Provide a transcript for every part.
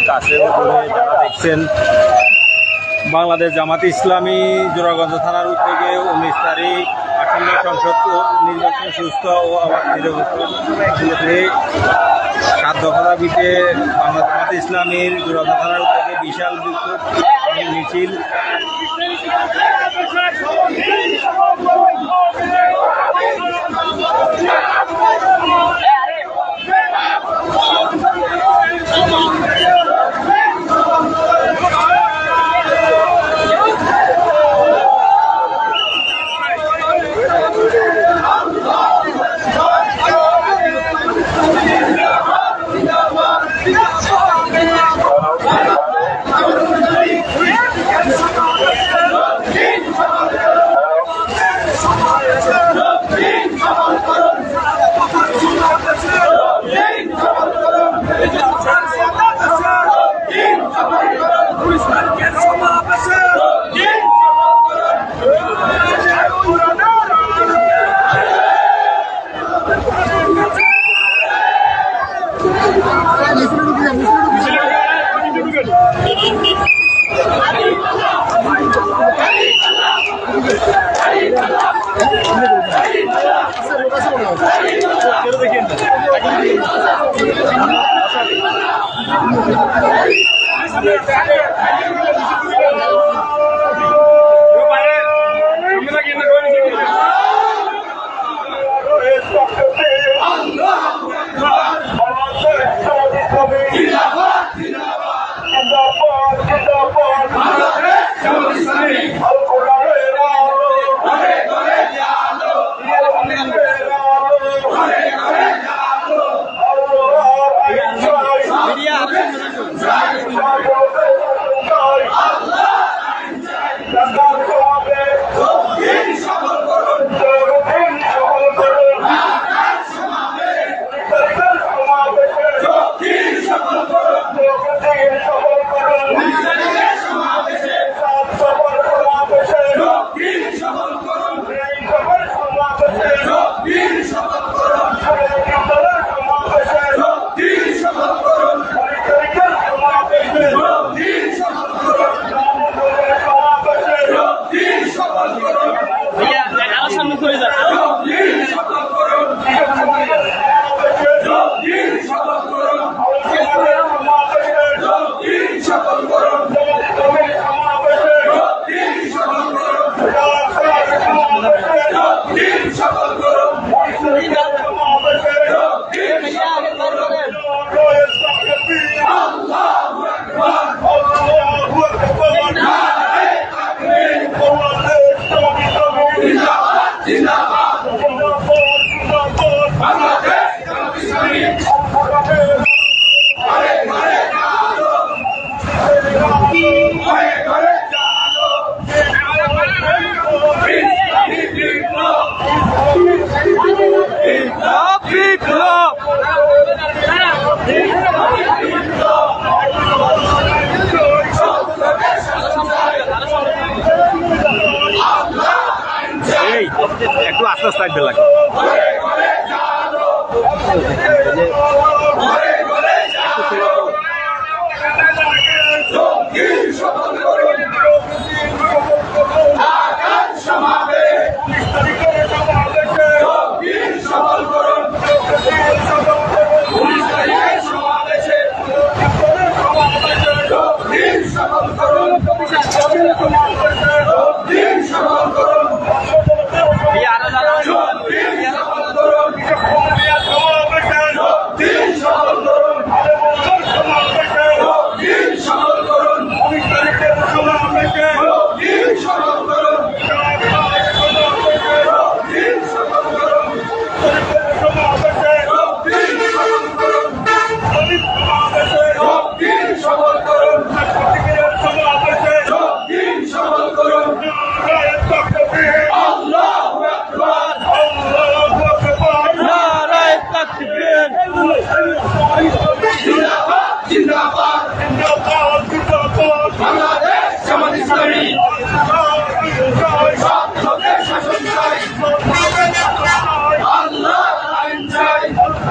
কাছে যারা দেখছেন, বাংলাদেশ জামাতে ইসলামী জোড়াগঞ্জ থানার উদ্যোগে 19 তারিখ আসন্ন সংসদ নির্বাচন সুস্থ ও আবার নিরপেক্ষভাবে 7 দফা দাবিতে বাংলাদেশ জামাতে ইসলামীর জোড়াগঞ্জ থানার উদ্যোগে বিশাল বিক্ষোভ মিছিল একটু আস্তে আস্তে আসবে লাগে।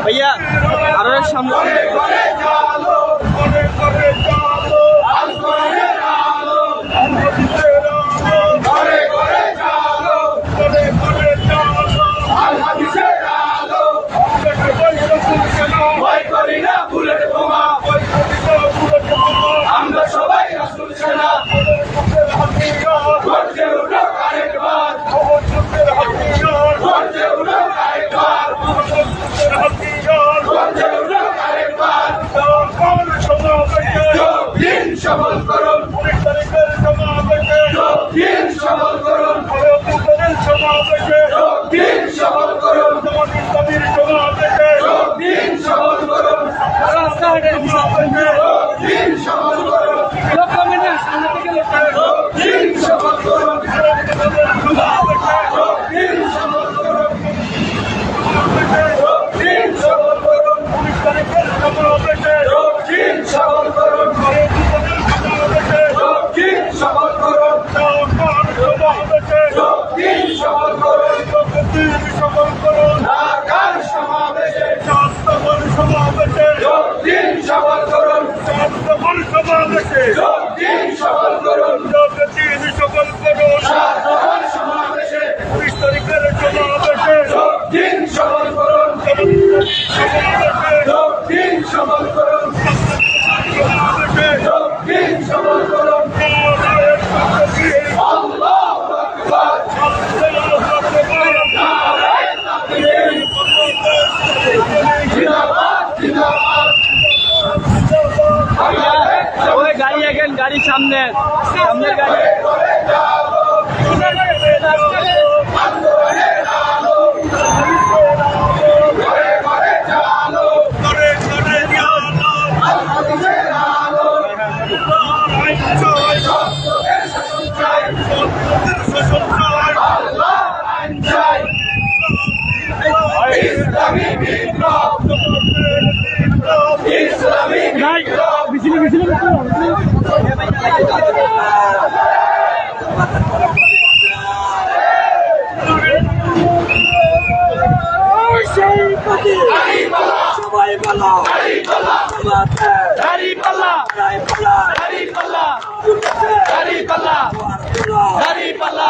भैया आरो सामने সমাবেশে যোগ দিন, সফল করুন 19 তারিখের সমাবেশে যোগ দিন, সফল করুন সমাবেশে যোগ দিন, সফল করুন জামাত ইসলামীর সমাবেশে যোগ দিন, সফল করুন সমাবেশে যোগ দিন, সফল করুন যোগ দিন, সফল করুন সমাবেশে যোগ দিন, সফল করুন যোগ দিন, সফল করুন 19 তারিখের সমাবেশে যোগ দিন, সফল করুন সমাবেশে যোগ দিন, সফল করুন সমাবেশে যোগ দিন, সফল করুন যোগ দিন, সফল করুন ঢাকার সমাবেশে শান্তমন সমাবেশে যোগ দিন, সফল করুন শান্তমন সমাবেশে যোগ দিন, সফল করুন যোগ দিন, সফল করুন শান্তমন সমাবেশে 19 তারিখের সমাবেশে যোগ দিন, সফল করুন সমাবেশে যোগ দিন, সফল করুন সমাবেশে যোগ দিন, সফল করুন আল্লাহু আকবার, আল্লাহু আকবার, নারায়ে তাকবীর, জিন্দাবাদ জিন্দাবাদ। ওই গাড়ি এখন গাড়ির সামনের গাড়ি ইসলামী বিপ্লব, ইসলামী বিপ্লব, সবাই বলো দাঁড়িপাল্লা দাঁড়িপাল্লা দাঁড়িপাল্লা দাঁড়িপাল্লা দাঁড়িপাল্লা দাঁড়িপাল্লা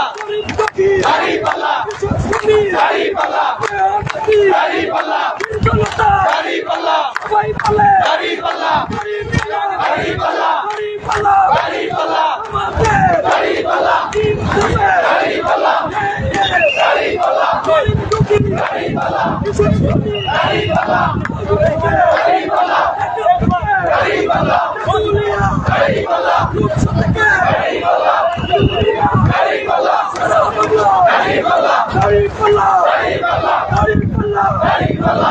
দাঁড়িপাল্লা দাঁড়িপাল্লা দাঁড়িপাল্লা সবাই বলে দাঁড়িপাল্লা দাঁড়িপাল্লা দাঁড়িপাল্লা দাঁড়িপাল্লা দাঁড়িপাল্লা দাঁড়িপাল্লা দাঁড়িপাল্লা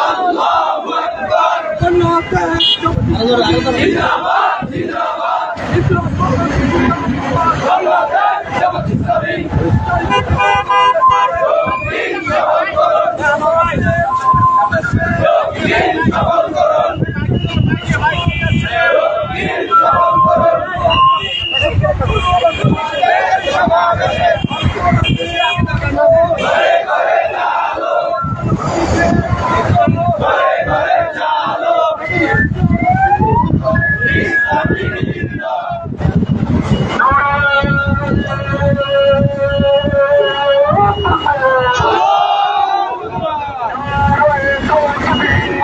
আল্লাহু আকবার, জিন্দাবাদ জিন্দাবাদ, বাংলাদেশ জামাত ইসলামী যোগ দিন, সফল করুন যোগ দিন, সফল করুন যোগ দিন, সফল করুন সমাবেশে ঘরে ঘরে চালো, ঘরে ঘরে চালো ইসলামী বিপ্লব।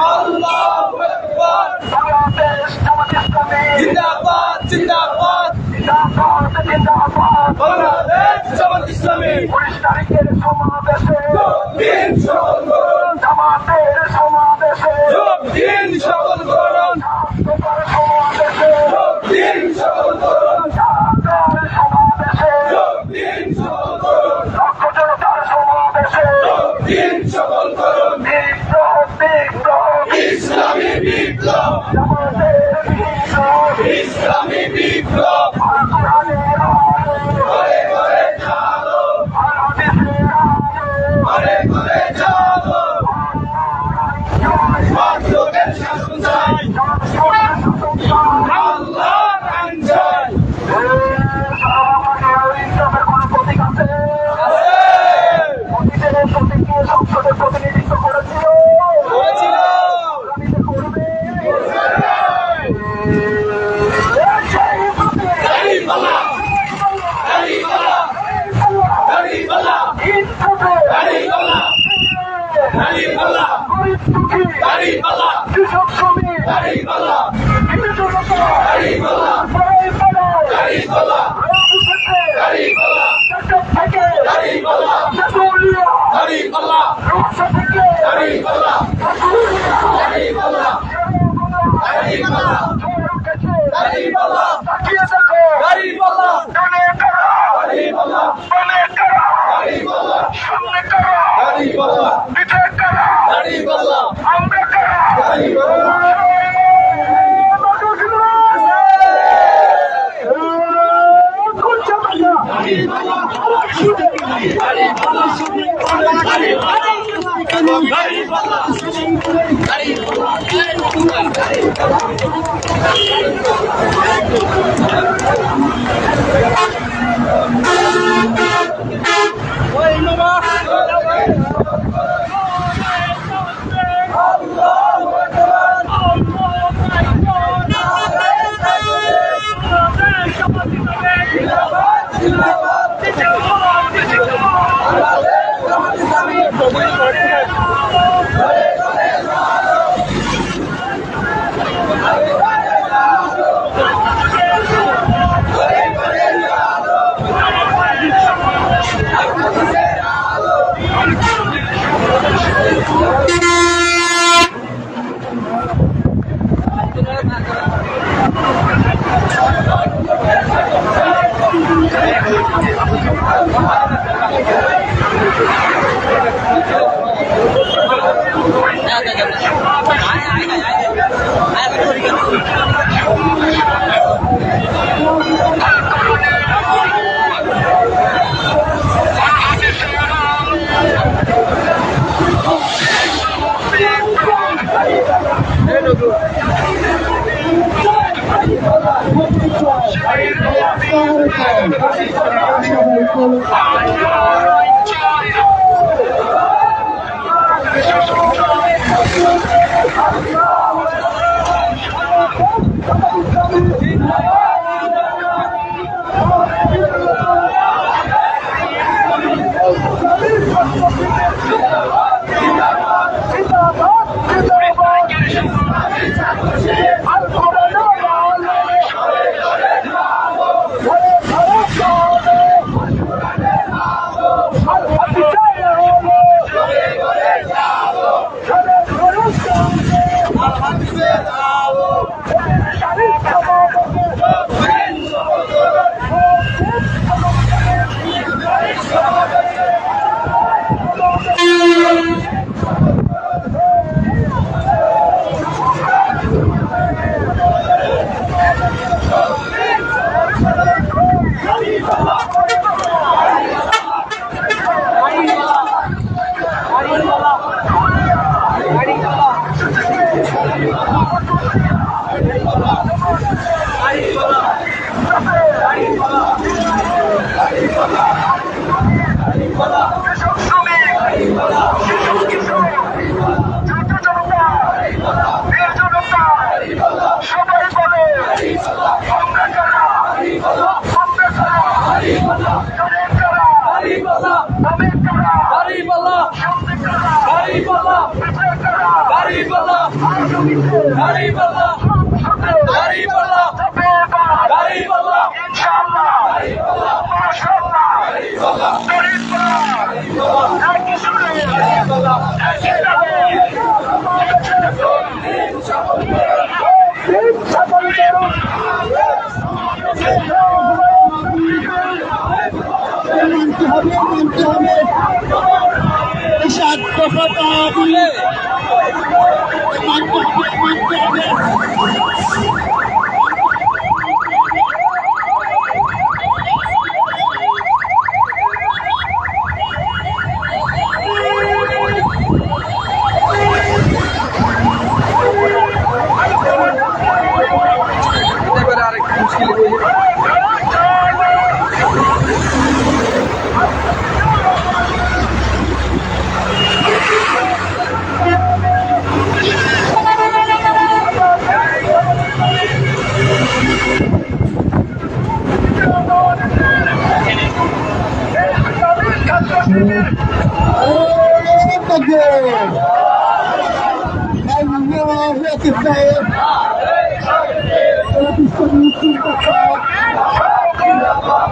আল্লাহু আকবার, জিন্দাবাদ জিন্দাবাদ, বাংলাদেশ জামাত ইসলামী 19 তারিখের সমাবেশে যোগ দিন, সফল করুন জামাতের সমাবেশে যোগ দিন, সফল করুন সমাবেশে যোগ দিন, সফল করুন ঢাকার সমাবেশে যোগ দিন, সফল করুন লক্ষ জনতার সমাবেশে যোগ দিন, সফল করুন বিপ্লব বিপ্লব ইসলামী বিপ্লব, জামাতের বিপ্লব ইসলামী বিপ্লব, কোরআনের আলো ঘরে ঘরে চালো, হাদিসের আলো ঘরে ঘরে চালো, মানবতার শাসন চাই, আল্লাহর আইন চাই, কোনো প্রতীক আছে অতীতের প্রতীককে সংসদে প্রতিনিধিত্ব করেছিল করবে দাঁড়িপাল্লা দাঁড়িপাল্লা দাঁড়িপাল্লা দাঁড়িপাল্লা দাঁড়িপাল্লা দাঁড়িপাল্লা কৃষক শ্রমিক দাঁড়িপাল্লা দাঁড়িপাল্লা দাঁড়িপাল্লা দাঁড়িপাল্লা দাঁড়িপাল্লা থেকে তেঁতুলিয়া, রূপসা থেকে তাকিয়ে দেখো ডানে কারা, বামে কারা, সামনে কারা, পিঠে কারা, আমরা কারা।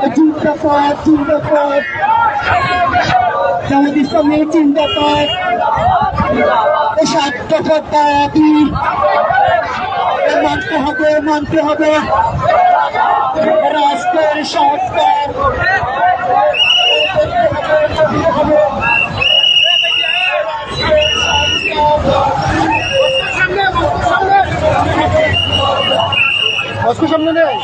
জিন্দাবাদ জিন্দাবাদ জামাত ইসলামী জিন্দাবাদ সাতটা দাবি মানতে হবে রাষ্ট্রের সরকার সামনে নেই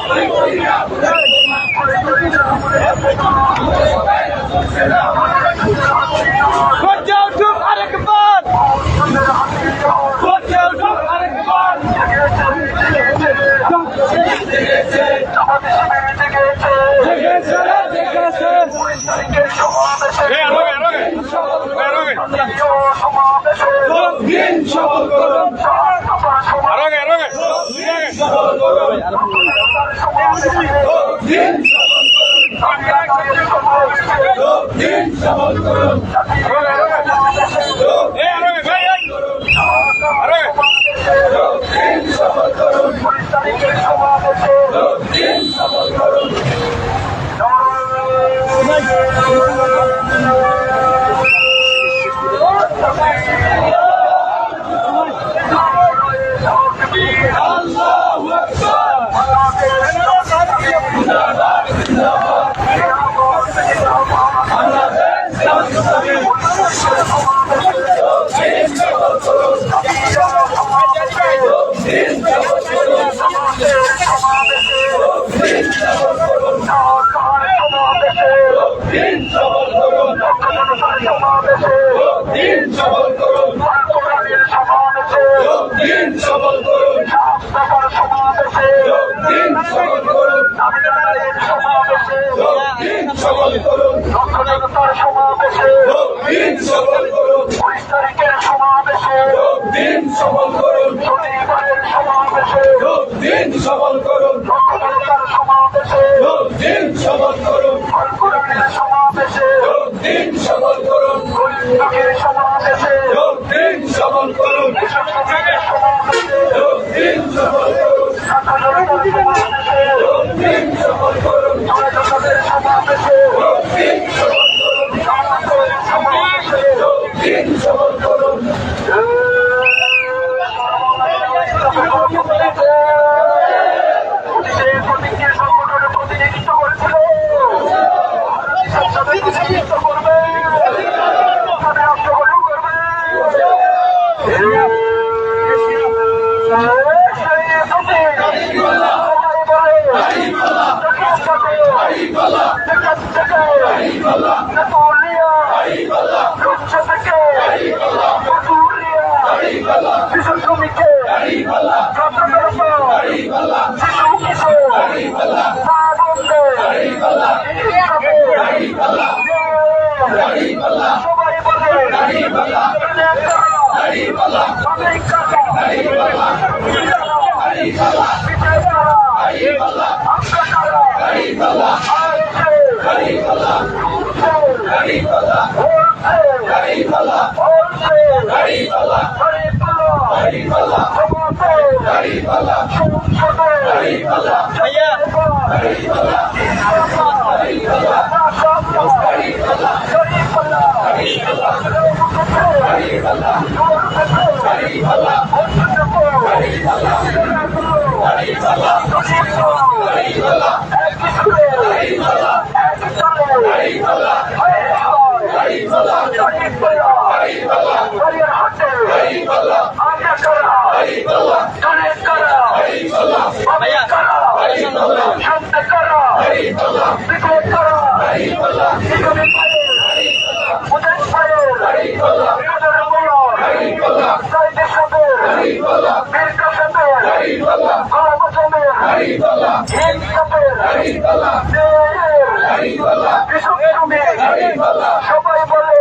সবাই বলে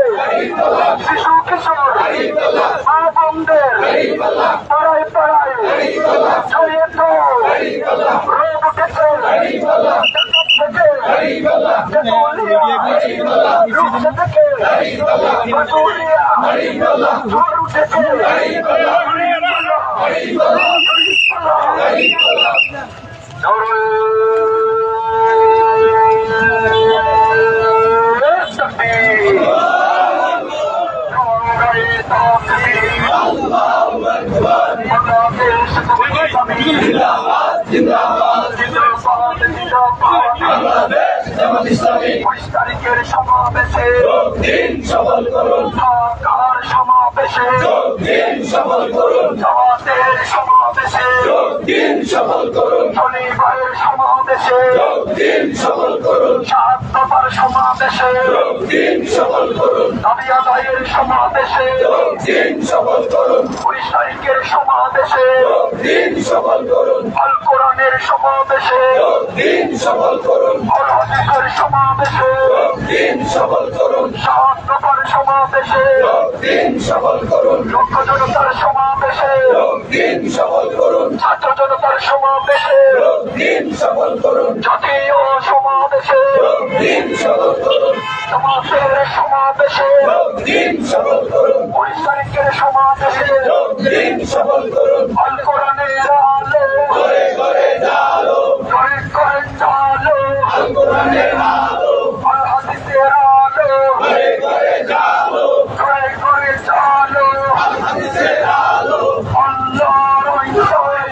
শিশু কিশোর মা বোনদের পাড়ায় পাড়ায় ছড়িয়ে তো রোগ উঠেছে উঠেছে জিন্দাবাদ জিন্দাবাদ জিন্দাবাদ জিন্দাবাদ বাংলাদেশ জামাত ইসলামী 19 তারিখের সমাবেশে দিন সফল করুন ঢাকার সমাবেশে দিন সফল করুন জামাতের সমাবেশে দিন সফল করুন শনিবারের সমাবেশে দিন সফল করুন 7 দফার সমাবেশে দিন সফল করুন দাবি আদায়ের সমাবেশে দিন সফল করুন 19 তারিখের সমাবেশে দিন সফল করুন আল কোরআনের সমাবেশে দিন সফল করুন আল হাদিসের সমাবেশে দিন সফল করুন 7 দফার সমাবেশে দিন সফল করুন লক্ষ জনতার সমাবেশে দিন সফল করুন ছাত্র জনতার সমাবেশে দিন সফল করুন জাতীয় সমাবেশে দিন সফল করুন জামাতের সমাবেশে দিন সফল করুন 19 তারিখের সমাবেশে দিন সফল করুন আল কোরআনের আলো ঘরে ঘরে জালো ঘরে ঘরে চালো আল কোরআনের আলো আল হাদিসের আলো ঘরে ঘরে জালো ঘরে ঘরে চালো আল হাদিসের আলো আল্লাহর আইন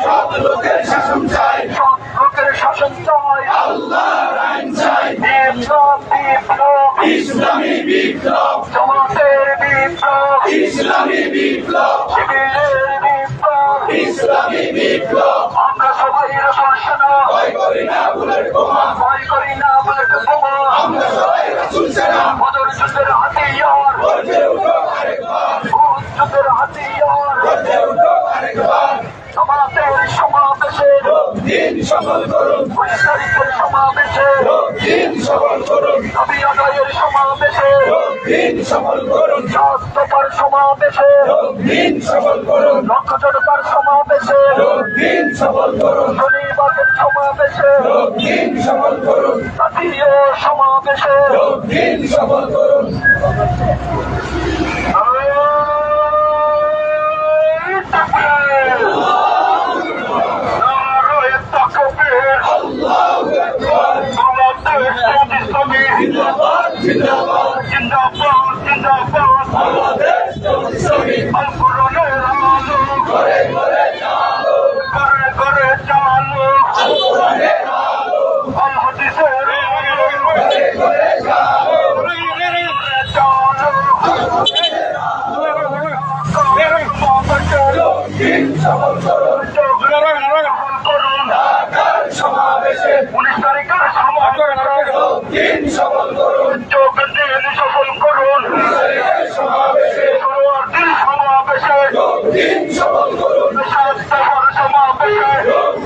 সব লোকের শাসন চাই সব লোকের শাসন চাই আল্লাহর আইন চাই বিপ্লব বিপ্লব ইসলামী বিপ্লব জামাতের বিপ্লব ইসলামী বিপ্লব শিবিরের বিপ্লব ইসলামী বিপ্লব আমরা সবাই রাসূল সেনা ভয় করি না বুলেট বোমা ভয় করি না বুলেট বোমা আমরা সবাই রাসূল সেনা বদর যুদ্ধের হাতিয়ার গর্জে উঠো আরেকবার উহুদ যুদ্ধের হাতিয়ার গর্জে উঠো আরেকবার জামাতের সমাবেশে দিন সফল করুন 19 তারিখের সমাবেশে দিন সফল করুন দাবি আদায়ের সমাবেশে দিন সফল করুন 7 দফার সমাবেশে দিন সফল করুন লক্ষ জনতার সমাবেশে দিন সফল করুন শনিবারের সমাবেশে দিন সফল করুন জাতীয় সমাবেশে দিন সফল করুন আল্লাহু আকবার জিন্দাবাদ জিন্দাবাদ বাংলাদেশ জামাত ইসলামী ঘরে ঘরে জালো আল কোরআনের আলো ঘরে ঘরে জালো দিন সফল করুন ঢাকার সমাবেশে 19 তারিখের সমাবেশে দিন সফল করুন সফল করুন সমাবেশে দিন সমাবেশে দিন সফল করুন 7 দফার সমাবেশে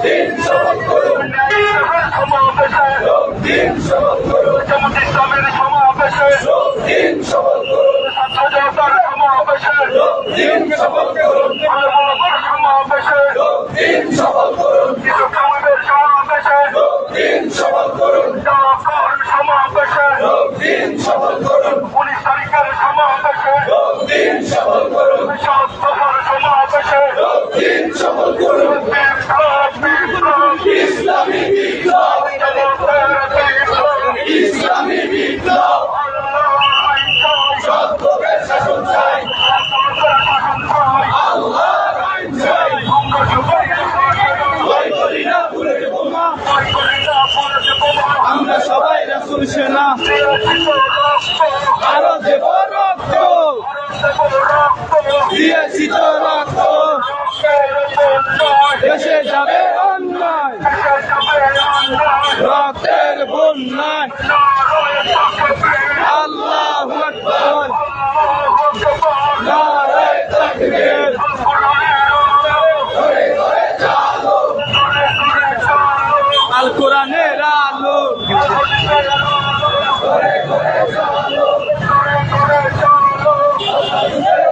দিন সফল করুন সমাবেশে দিন সফল করুন জামাত ইসলামের সমাবেশে দিন সফল করুন ছাত্র জনতার সমাবেশে দিন সফল করুন আলমার সমাবেশে দিন সফল করুন কিছু কামিদের সমাবেশে দিন সফল করুন ঢাকার সমাবেশে দিন সফল করুন 19 তারিখের সমাবেশে দিন সফল করুন 7 দফার সমাবেশে দিন সফল করুন বিপ্লব বিপ্লব ইসলামী বিপ্লব জামাতের বিপ্লব ইসলামী বিপ্লব আল্লাহর আইন চাই সব লোকের শাসন চাই জামাতের শাসন চাই আল্লাহর আইন চাই আমরা সবাই ভয় করি না বুলেট বোমা ভয় করি না বুলেট বোমা আমরা সবাই রাসূল সেনা দিয়েছি তো রক্ত আরো দেব রক্ত দিয়েছি তো রক্ত দেশে যাবে অন্যায় রক্তের বন্যায় আল্লাহু আকবার নারায়ে তাকবীর ঘরে ঘরে জালো আল কোরআনের আলো ঘরে ঘরে জালো আল্লাহ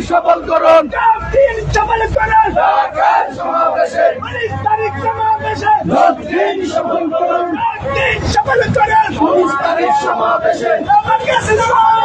সফল করুন দিন সফল করুন ঢাকার সমাবেশে 19 তারিখ সমাবেশে দিন সফল করুন দিন সফল করুন 19 তারিখ সমাবেশে আমাকে সিনেমা